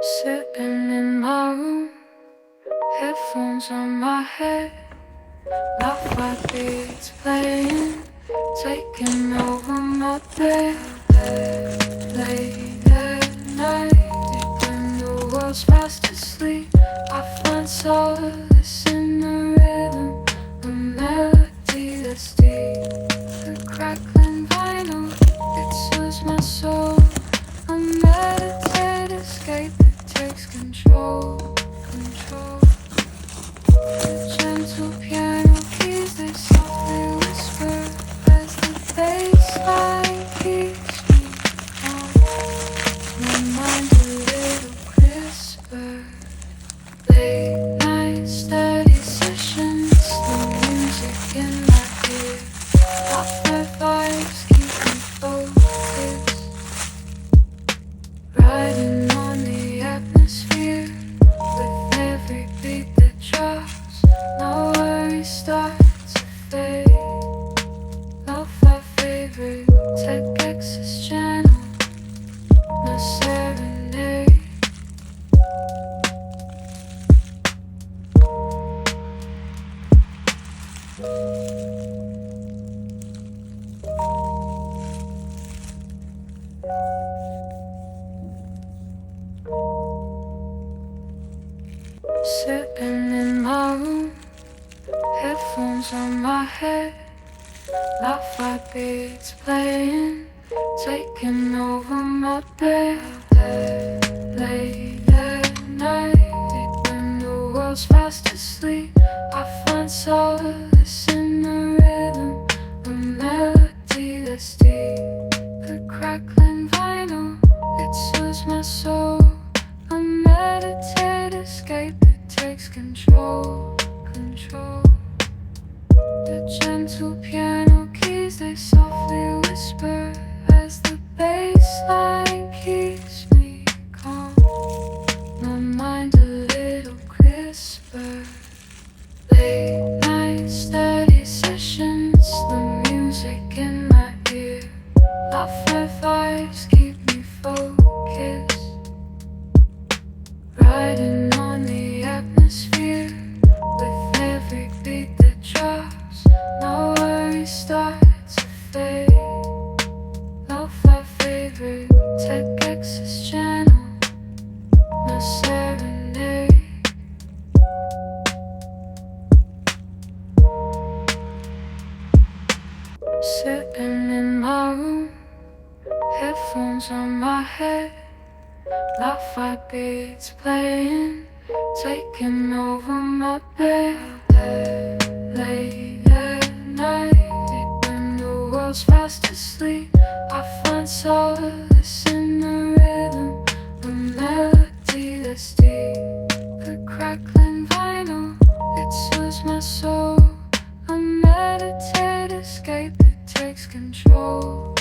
Sitting in my room, headphones on my head, Wi-Fi beats playing, taking over my bed. Late at night, deep when the world's fast asleep, I find solace in the rhythm, a melody that's deep. The crackling vinyl, it soothes my soul, a meditative escape that takes control. The gentle piano keys, they softly whisper as the bass line keeps me calm. My mind a little crisper. Late night study sessions, the music in my ear. Lo-fi vibes keep me focused. Riding on the atmosphere with every beat that drops. No worry starts to fade. Lo-fi favorite Tech X's channel, no serenade. Sitting in my room, headphones on my head, Lo-fi beats playing, taking over my bed. Late at night, deep when the world's fast asleep, I find solace in the rhythm, a melody that's deep. The crackling vinyl, it soothes my soul, a meditative escape that takes control. The gentle piano keys, they softly whisper as the bass line keeps me calm. My mind a little crisper. Late night study sessions, the music in my ear. Lo-fi vibes keep me focused. Riding on the atmosphere with every beat that drops. No worry starts to fade. Lo-fi favorite Tech X's channel, no serenade. Sitting in my room, headphones on my head, Lo-fi beats playing, taking over my bed. Late at night, deep when the world's fast asleep, I find solace in the rhythm, a melody that's deep. The crackling vinyl, it soothes my soul, a meditative escape that takes control.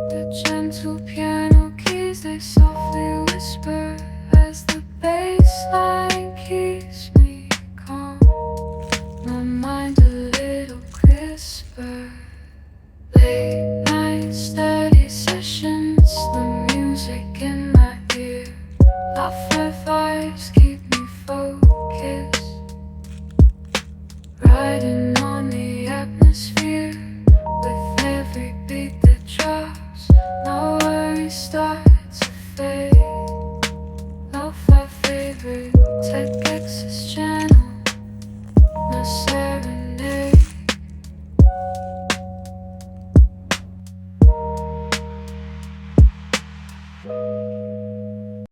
The gentle piano keys, they softly whisper as the bass line keeps me calm. My mind a little crisper. Late night study sessions, the music in my ear. Lo-fi vibes keep me focused. Riding on the atmosphere with every beat that drops. No worry starts to fade. Lo-fi favorite Tech X's channel, no serenade.